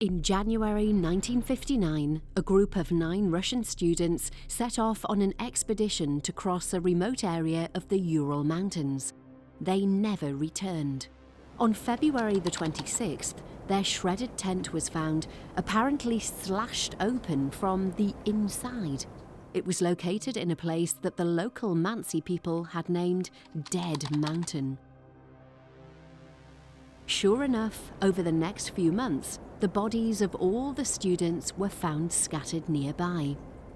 In January 1959, a group of 9 Russian students set off on an expedition to cross a remote area of the Ural Mountains. They never returned. On February the 26th, their shredded tent was found, apparently slashed open from the inside. It was located in a place that the local Mansi people had named Dead Mountain. Sure enough, over the next few months, the bodies of all the students were found scattered nearby.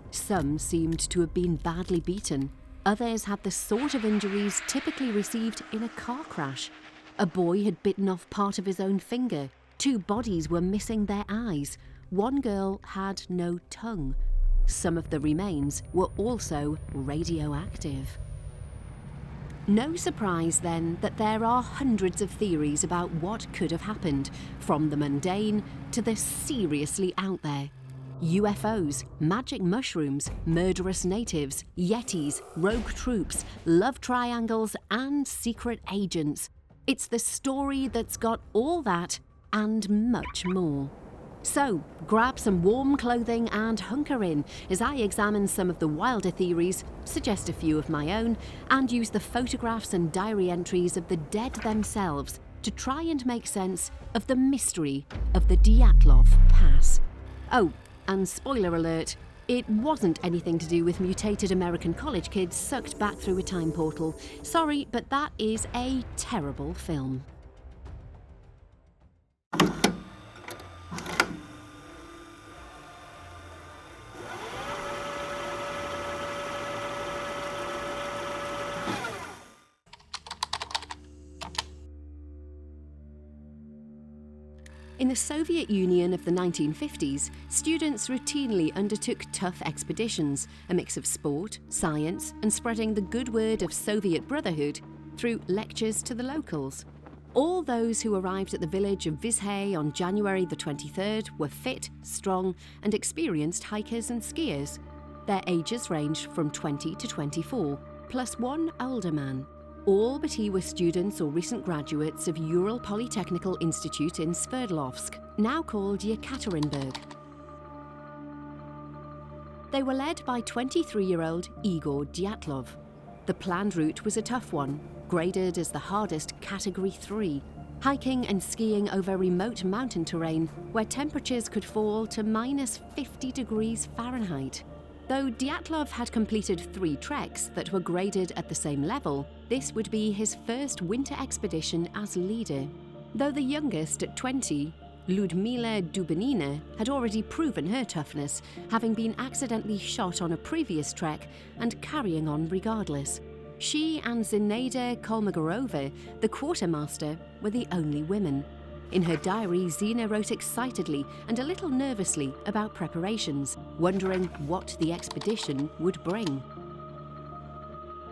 Some seemed to have been badly beaten. Others had the sort of injuries typically received in a car crash. A boy had bitten off part of his own finger. 2 bodies were missing their eyes. 1 girl had no tongue. Some of the remains were also radioactive. No surprise then that there are hundreds of theories about what could have happened, from the mundane to the seriously out there. UFOs, magic mushrooms, murderous natives, Yetis, rogue troops, love triangles and secret agents. It's the story that's got all that and much more. So, grab some warm clothing and hunker in as I examine some of the wilder theories, suggest a few of my own, and use the photographs and diary entries of the dead themselves to try and make sense of the mystery of the Dyatlov Pass. Oh, and spoiler alert, it wasn't anything to do with mutated American college kids sucked back through a time portal. Sorry, but that is a terrible film. In the Soviet Union of the 1950s, students routinely undertook tough expeditions, a mix of sport, science, and spreading the good word of Soviet brotherhood through lectures to the locals. All those who arrived at the village of Vizhay on January the 23rd were fit, strong, and experienced hikers and skiers. Their ages ranged from 20 to 24, plus 1 older man. All but he were students or recent graduates of Ural Polytechnical Institute in Sverdlovsk, now called Yekaterinburg. They were led by 23-year-old Igor Dyatlov. The planned route was a tough one, graded as the hardest Category 3, hiking and skiing over remote mountain terrain where temperatures could fall to minus 50 degrees Fahrenheit. Though Dyatlov had completed 3 treks that were graded at the same level, this would be his first winter expedition as leader. Though the youngest at 20, Ludmila Dubinina, had already proven her toughness, having been accidentally shot on a previous trek and carrying on regardless. She and Zinaida Kolmogorova, the quartermaster, were the only women. In her diary, Zina wrote excitedly and a little nervously about preparations, wondering what the expedition would bring.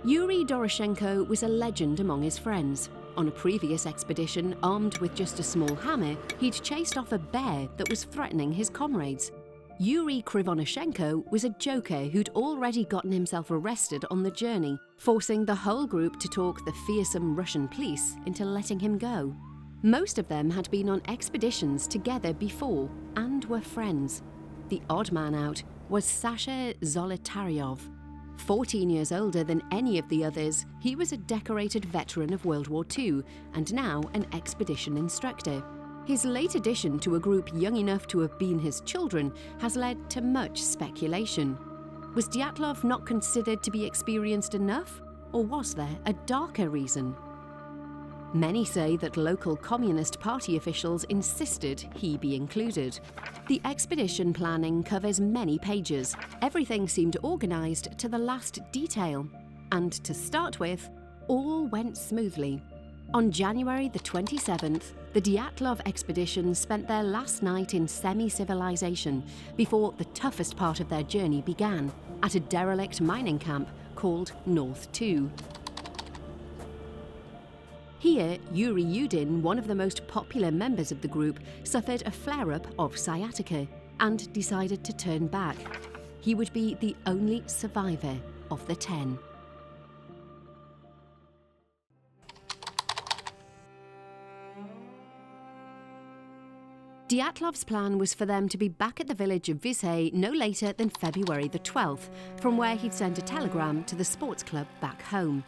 Yuri Doroshenko was a legend among his friends. On a previous expedition, armed with just a small hammer, he'd chased off a bear that was threatening his comrades. Yuri Krivonoshenko was a joker who'd already gotten himself arrested on the journey, forcing the whole group to talk the fearsome Russian police into letting him go. Most of them had been on expeditions together before and were friends. The odd man out was Sasha Zolotaryov. 14 years older than any of the others, he was a decorated veteran of World War II and now an expedition instructor. His late addition to a group young enough to have been his children has led to much speculation. Was Dyatlov not considered to be experienced enough, or was there a darker reason? Many say that local Communist Party officials insisted he be included. The expedition planning covers many pages. Everything seemed organised to the last detail. And to start with, all went smoothly. On January the 27th, the Dyatlov expedition spent their last night in semi-civilization before the toughest part of their journey began, at a derelict mining camp called North 2. Here, Yuri Yudin, one of the most popular members of the group, suffered a flare-up of sciatica and decided to turn back. He would be the only survivor of the 10. Dyatlov's plan was for them to be back at the village of Vishay no later than February the 12th, from where he'd sent a telegram to the sports club back home.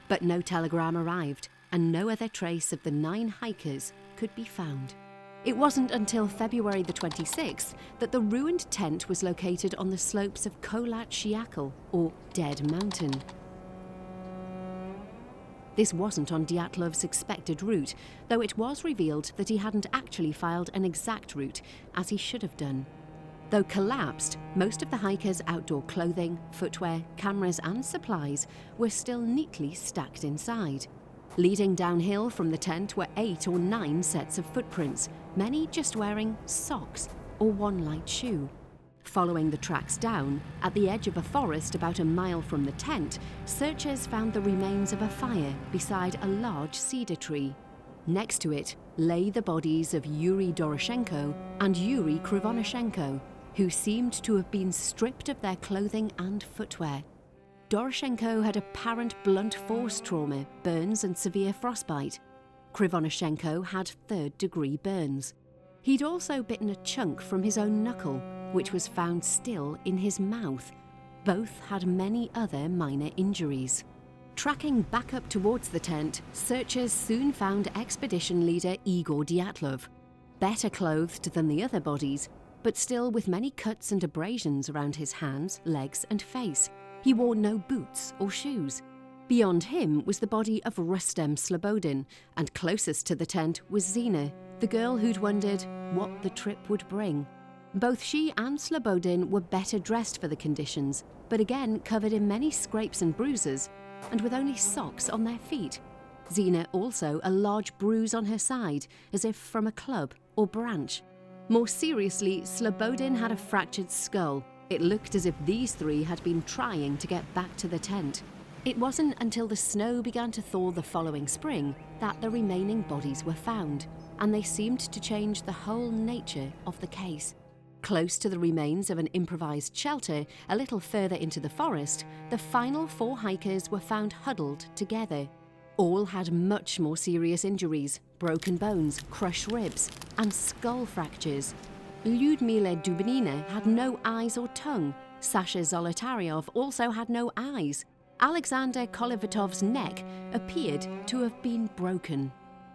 But no telegram arrived, and no other trace of the 9 hikers could be found. It wasn't until February the 26th that the ruined tent was located on the slopes of Kholat Shiakal, or Dead Mountain. This wasn't on Dyatlov's expected route, though it was revealed that he hadn't actually filed an exact route, as he should have done. Though collapsed, most of the hikers' outdoor clothing, footwear, cameras and supplies were still neatly stacked inside. Leading downhill from the tent were 8 or 9 sets of footprints, many just wearing socks or one light shoe. Following the tracks down, at the edge of a forest about a mile from the tent, searchers found the remains of a fire beside a large cedar tree. Next to it lay the bodies of Yuri Doroshenko and Yuri Krivonoshenko, who seemed to have been stripped of their clothing and footwear. Doroshenko had apparent blunt force trauma, burns and severe frostbite. Krivonoshenko had 3rd-degree burns. He'd also bitten a chunk from his own knuckle, which was found still in his mouth. Both had many other minor injuries. Tracking back up towards the tent, searchers soon found expedition leader Igor Dyatlov, better clothed than the other bodies, but still with many cuts and abrasions around his hands, legs and face. He wore no boots or shoes. Beyond him was the body of Rustem Slobodin, and closest to the tent was Zina, the girl who'd wondered what the trip would bring. Both she and Slobodin were better dressed for the conditions, but again covered in many scrapes and bruises, and with only socks on their feet. Zina also a large bruise on her side, as if from a club or branch. More seriously, Slobodin had a fractured skull. It looked as if these 3 had been trying to get back to the tent. It wasn't until the snow began to thaw the following spring that the remaining bodies were found, and they seemed to change the whole nature of the case. Close to the remains of an improvised shelter, a little further into the forest, the final 4 hikers were found huddled together. All had much more serious injuries, broken bones, crushed ribs, and skull fractures. Lyudmila Dubinina had no eyes or tongue. Sasha Zolotaryov also had no eyes. Alexander Kolivatov's neck appeared to have been broken.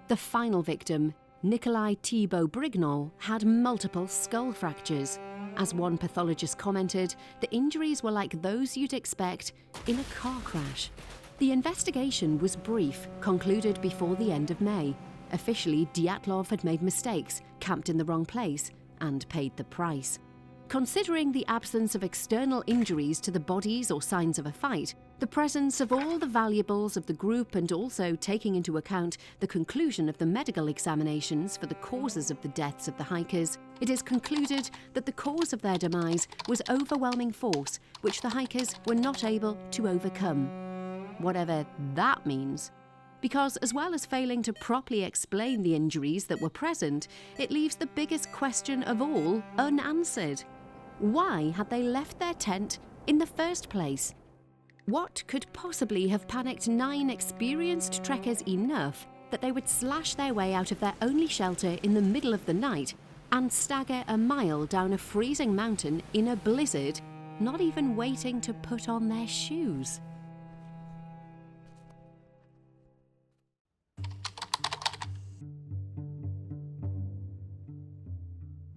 The final victim, Nikolai Thibault Brignol, had multiple skull fractures. As one pathologist commented, the injuries were like those you'd expect in a car crash. The investigation was brief, concluded before the end of May. Officially, Dyatlov had made mistakes, camped in the wrong place, and paid the price. Considering the absence of external injuries to the bodies or signs of a fight, the presence of all the valuables of the group, and also taking into account the conclusion of the medical examinations for the causes of the deaths of the hikers, it is concluded that the cause of their demise was overwhelming force, which the hikers were not able to overcome. Whatever that means. Because as well as failing to properly explain the injuries that were present, it leaves the biggest question of all unanswered. Why had they left their tent in the first place? What could possibly have panicked 9 experienced trekkers enough that they would slash their way out of their only shelter in the middle of the night and stagger a mile down a freezing mountain in a blizzard, not even waiting to put on their shoes?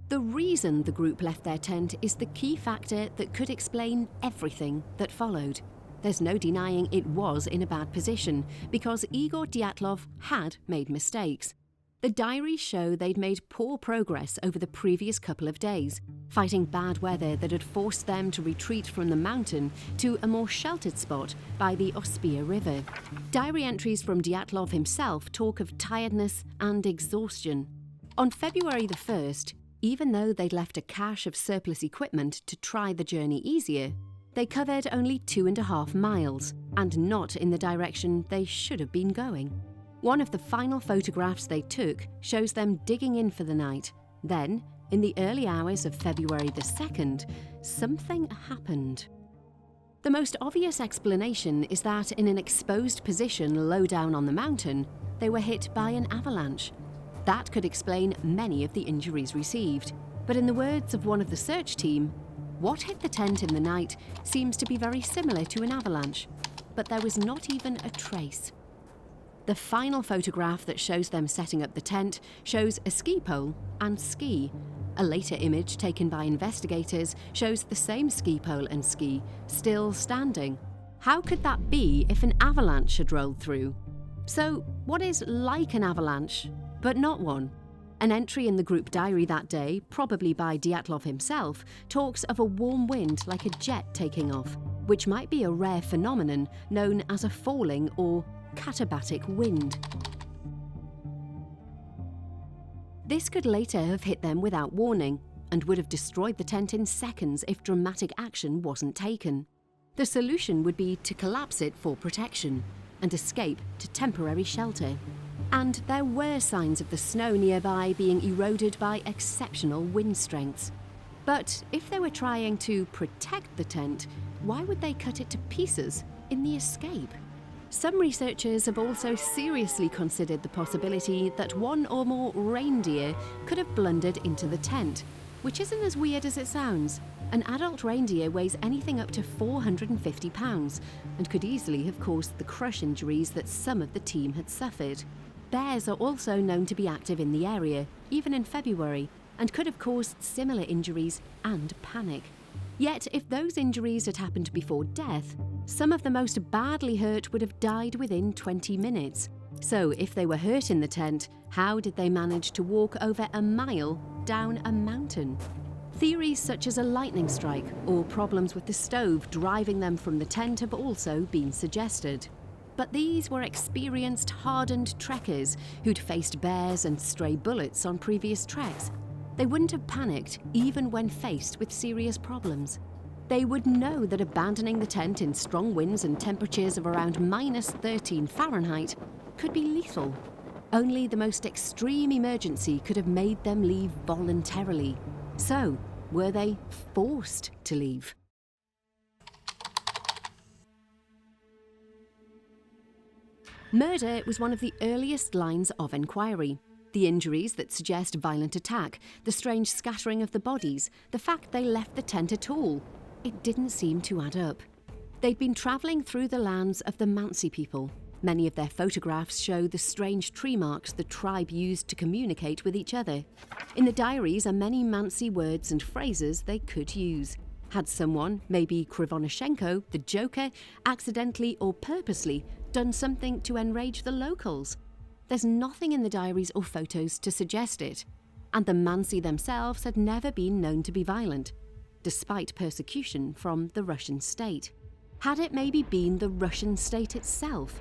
The reason the group left their tent is the key factor that could explain everything that followed. There's no denying it was in a bad position, because Igor Dyatlov had made mistakes. The diaries show they'd made poor progress over the previous couple of days, fighting bad weather that had forced them to retreat from the mountain to a more sheltered spot by the Ospia River. Diary entries from Dyatlov himself talk of tiredness and exhaustion. On February the 1st, even though they'd left a cache of surplus equipment to try the journey easier, they covered only 2.5 miles, and not in the direction they should have been going. One of the final photographs they took shows them digging in for the night. Then, in the early hours of February the 2nd, something happened. The most obvious explanation is that in an exposed position low down on the mountain, they were hit by an avalanche. That could explain many of the injuries received. But in the words of one of the search team, what hit the tent in the night seems to be very similar to an avalanche, but there was not even a trace. The final photograph that shows them setting up the tent shows a ski pole and ski. A later image taken by investigators shows the same ski pole and ski still standing. How could that be if an avalanche had rolled through? So, what is like an avalanche, but not one? An entry in the group diary that day, probably by Dyatlov himself, talks of a warm wind like a jet taking off, which might be a rare phenomenon known as a falling or katabatic wind. This could later have hit them without warning and would have destroyed the tent in seconds if dramatic action wasn't taken. The solution would be to collapse it for protection and escape to temporary shelter. And there were signs of the snow nearby being eroded by exceptional wind strengths. But if they were trying to protect the tent, why would they cut it to pieces in the escape? Some researchers have also seriously considered the possibility that one or more reindeer could have blundered into the tent, which isn't as weird as it sounds. An adult reindeer weighs anything up to 450 pounds and could easily have caused the crush injuries that some of the team had suffered. Bears are also known to be active in the area, even in February, and could have caused similar injuries and panic. Yet, if those injuries had happened before death, some of the most badly hurt would have died within 20 minutes. So, if they were hurt in the tent, how did they manage to walk over a mile down a mountain? Theories such as a lightning strike or problems with the stove driving them from the tent have also been suggested. But these were experienced, hardened trekkers who'd faced bears and stray bullets on previous treks. They wouldn't have panicked even when faced with serious problems. They would know that abandoning the tent in strong winds and temperatures of around -13 Fahrenheit could be lethal. Only the most extreme emergency could have made them leave voluntarily. So, were they forced to leave? Murder was one of the earliest lines of inquiry. The injuries that suggest violent attack, the strange scattering of the bodies, the fact they left the tent at all. It didn't seem to add up. They'd been travelling through the lands of the Mansi people. Many of their photographs show the strange tree marks the tribe used to communicate with each other. In the diaries are many Mansi words and phrases they could use. Had someone, maybe Krivonoshenko, the Joker, accidentally or purposely done something to enrage the locals? There's nothing in the diaries or photos to suggest it. And the Mansi themselves had never been known to be violent, despite persecution from the Russian state. Had it maybe been the Russian state itself?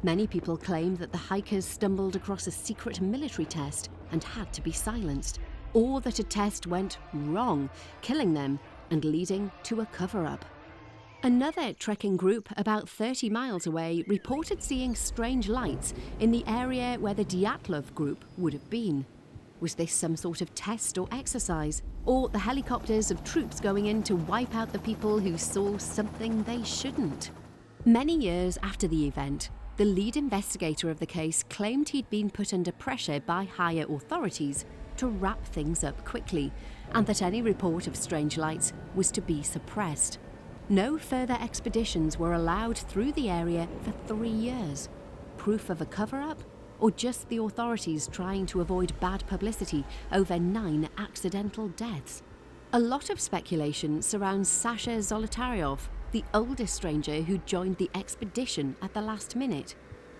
Many people claim that the hikers stumbled across a secret military test and had to be silenced, or that a test went wrong, killing them and leading to a cover-up. Another trekking group about 30 miles away reported seeing strange lights in the area where the Dyatlov group would have been. Was this some sort of test or exercise, or the helicopters of troops going in to wipe out the people who saw something they shouldn't? Many years after the event, the lead investigator of the case claimed he'd been put under pressure by higher authorities to wrap things up quickly, and that any report of strange lights was to be suppressed. No further expeditions were allowed through the area for 3 years. Proof of a cover-up, or just the authorities trying to avoid bad publicity over 9 accidental deaths? A lot of speculation surrounds Sasha Zolotaryov, the oldest stranger who joined the expedition at the last minute.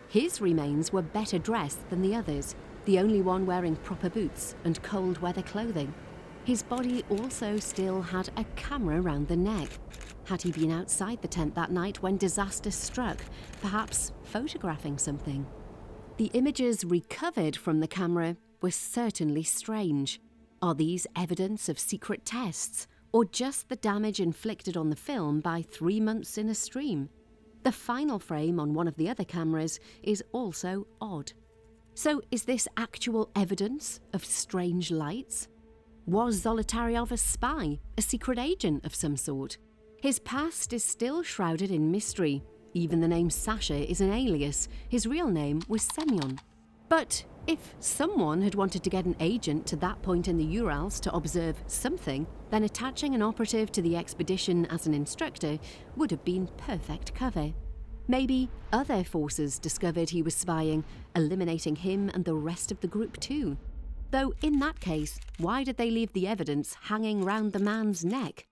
His remains were better dressed than the others, the only one wearing proper boots and cold weather clothing. His body also still had a camera round the neck. Had he been outside the tent that night when disaster struck, perhaps photographing something? The images recovered from the camera were certainly strange. Are these evidence of secret tests, or just the damage inflicted on the film by 3 months in a stream? The final frame on one of the other cameras is also odd. So is this actual evidence of strange lights? Was Zolotaryov a spy, a secret agent of some sort? His past is still shrouded in mystery. Even the name Sasha is an alias. His real name was Semyon. But If someone had wanted to get an agent to that point in the Urals to observe something, then attaching an operative to the expedition as an instructor would have been perfect cover. Maybe other forces discovered he was spying, eliminating him and the rest of the group too. Though in that case, why did they leave the evidence hanging round the man's neck?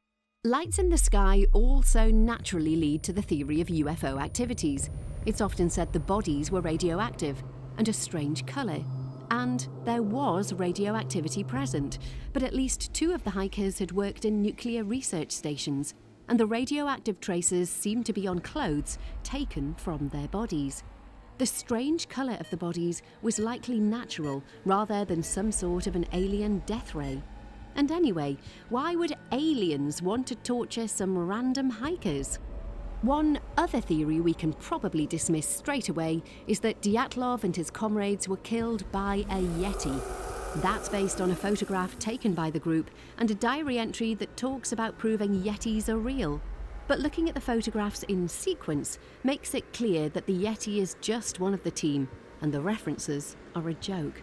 Lights in the sky also naturally lead to the theory of UFO activities. It's often said the bodies were radioactive and a strange colour. And there was radioactivity present, but at least 2 of the hikers had worked in nuclear research stations, and the radioactive traces seemed to be on clothes taken from their bodies. The strange colour of the bodies was likely natural rather than some sort of an alien death ray. And anyway, why would aliens want to torture some random hikers? One other theory we can probably dismiss straight away is that Dyatlov and his comrades were killed by a Yeti. That's based on a photograph taken by the group and a diary entry that talks about proving Yetis are real. But looking at the photographs in sequence makes it clear that the Yeti is just one of the team, and the references are a joke.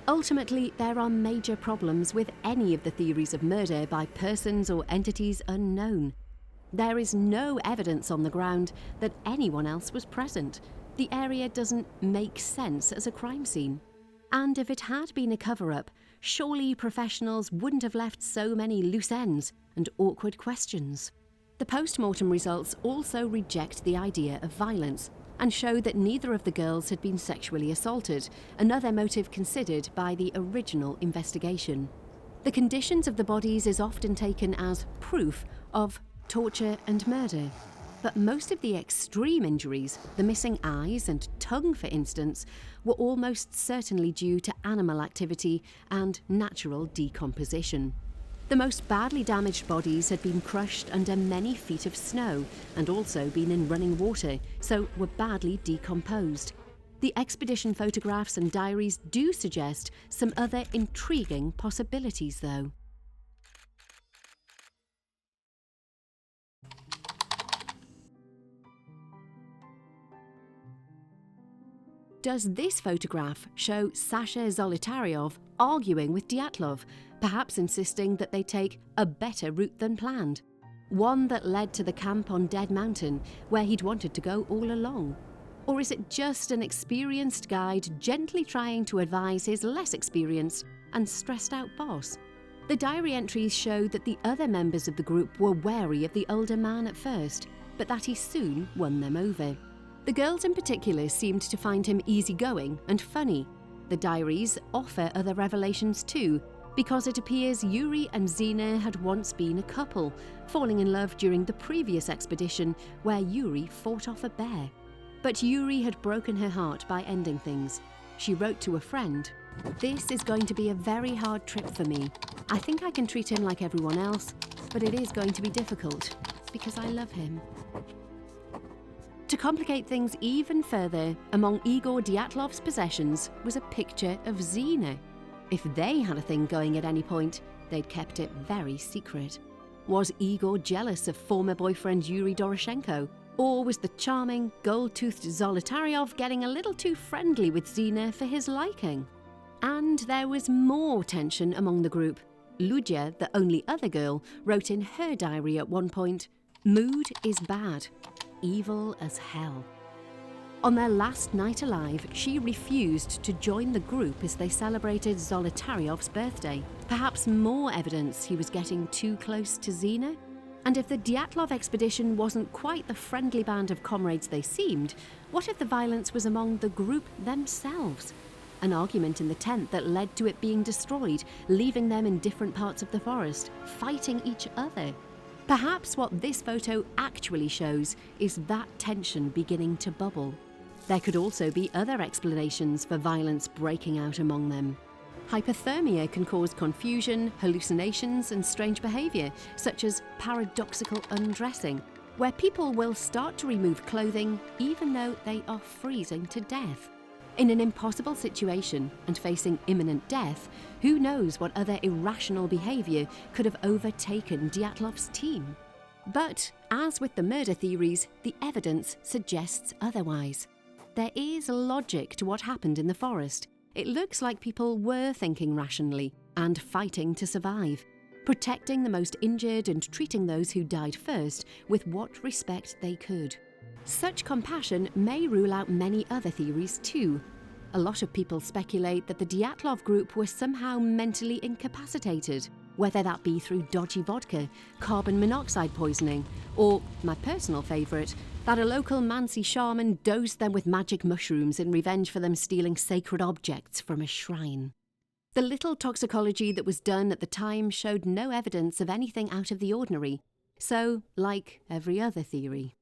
Ultimately, there are major problems with any of the theories of murder by persons or entities unknown. There is no evidence on the ground that anyone else was present. The area doesn't make sense as a crime scene. And if it had been a cover-up, surely professionals wouldn't have left so many loose ends and awkward questions. The post-mortem results also reject the idea of violence and show that neither of the girls had been sexually assaulted, another motive considered by the original investigation. The conditions of the bodies is often taken as proof of torture and murder, but most of the extreme injuries, the missing eyes and tongue for instance, were almost certainly due to animal activity and natural decomposition. The most badly damaged bodies had been crushed under many feet of snow and also been in running water, so were badly decomposed. The expedition photographs and diaries do suggest some other intriguing possibilities though. Does this photograph show Sasha Zolotaryov arguing with Dyatlov, perhaps insisting that they take a better route than planned? One that led to the camp on Dead Mountain, where he'd wanted to go all along? Or is it just an experienced guide gently trying to advise his less experienced and stressed out boss? The diary entries show that the other members of the group were wary of the older man at first, but that he soon won them over. The girls in particular seemed to find him easygoing and funny. The diaries offer other revelations too, because it appears Yuri and Zina had once been a couple, falling in love during the previous expedition where Yuri fought off a bear. But Yuri had broken her heart by ending things. She wrote to a friend, "This is going to be a very hard trip for me. I think I can treat him like everyone else, but it is going to be difficult because I love him." To complicate things even further, among Igor Dyatlov's possessions was a picture of Zina. If they had a thing going at any point, they'd kept it very secret. Was Igor jealous of former boyfriend Yuri Doroshenko? Or was the charming, gold-toothed Zolotaryov getting a little too friendly with Zina for his liking? And there was more tension among the group. Ludia, the only other girl, wrote in her diary at one point, "Mood is bad. Evil as hell." On their last night alive, she refused to join the group as they celebrated Zolotaryov's birthday. Perhaps more evidence he was getting too close to Zina? And if the Dyatlov expedition wasn't quite the friendly band of comrades they seemed, what if the violence was among the group themselves? An argument in the tent that led to it being destroyed, leaving them in different parts of the forest, fighting each other. Perhaps what this photo actually shows is that tension beginning to bubble. There could also be other explanations for violence breaking out among them. Hypothermia can cause confusion, hallucinations, and strange behaviour, such as paradoxical undressing, where people will start to remove clothing even though they are freezing to death. In an impossible situation and facing imminent death, who knows what other irrational behaviour could have overtaken Dyatlov's team? But, as with the murder theories, the evidence suggests otherwise. There is logic to what happened in the forest, it looks like people were thinking rationally and fighting to survive, protecting the most injured and treating those who died first with what respect they could. Such compassion may rule out many other theories too. A lot of people speculate that the Dyatlov group were somehow mentally incapacitated, whether that be through dodgy vodka, carbon monoxide poisoning, or, my personal favourite, that a local Mansi shaman dosed them with magic mushrooms in revenge for them stealing sacred objects from a shrine. The little toxicology that was done at the time showed no evidence of anything out of the ordinary, so, like every other theory.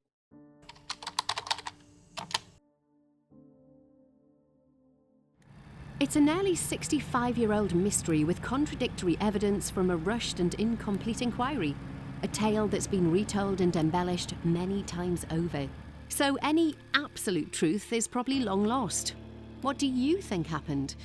It's a nearly 65-year-old mystery with contradictory evidence from a rushed and incomplete inquiry. A tale that's been retold and embellished many times over. So any absolute truth is probably long lost. What do you think happened?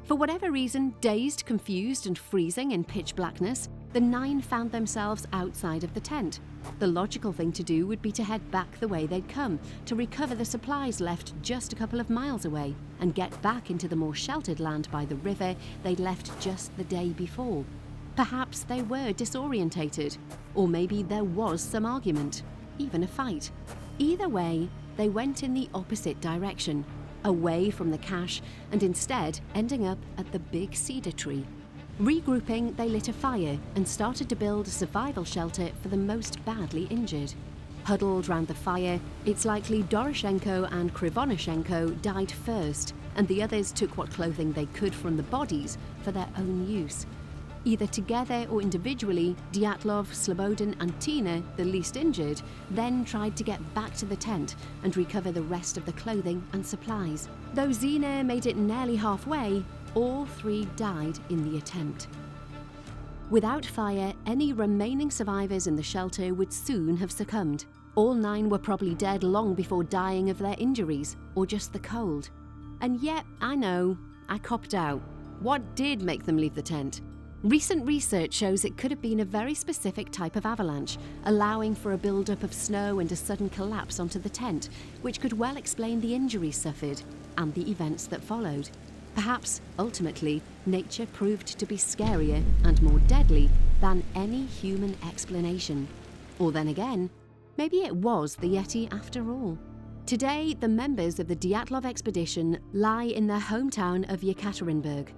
For whatever reason, dazed, confused and freezing in pitch blackness, the 9 found themselves outside of the tent. The logical thing to do would be to head back the way they'd come, to recover the supplies left just a couple of miles away, and get back into the more sheltered land by the river they'd left just the day before. Perhaps they were disorientated, or maybe there was some argument, even a fight. Either way, they went in the opposite direction, away from the cache, and instead ending up at the big cedar tree. Regrouping, they lit a fire and started to build a survival shelter for the most badly injured. Huddled round the fire, it's likely Doroshenko and Krivonashenko died first, and the others took what clothing they could from the bodies for their own use. Either together or individually, Dyatlov, Slobodin and Tina, the least injured, then tried to get back to the tent and recover the rest of the clothing and supplies. Though Zina made it nearly halfway, all 3 died in the attempt. Without fire, any remaining survivors in the shelter would soon have succumbed. All 9 were probably dead long before dying of their injuries, or just the cold. And yet, I know, I copped out. What did make them leave the tent? Recent research shows it could have been a very specific type of avalanche, allowing for a build-up of snow and a sudden collapse onto the tent, which could well explain the injuries suffered and the events that followed. Perhaps, ultimately, nature proved to be scarier and more deadly than any human explanation. Or then again, maybe it was the Yeti after all. Today, the members of the Dyatlov expedition lie in their hometown of Yekaterinburg.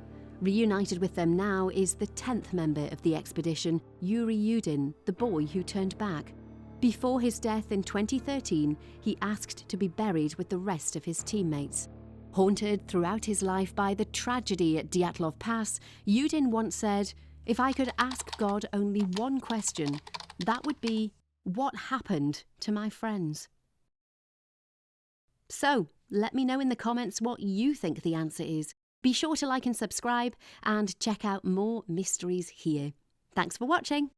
Reunited with them now is the 10th member of the expedition, Yuri Yudin, the boy who turned back. Before his death in 2013, he asked to be buried with the rest of his teammates. Haunted throughout his life by the tragedy at Dyatlov Pass, Yudin once said, "If I could ask God only one question, that would be, what happened to my friends?" So, let me know in the comments what you think the answer is. Be sure to like and subscribe, and check out more mysteries here. Thanks for watching.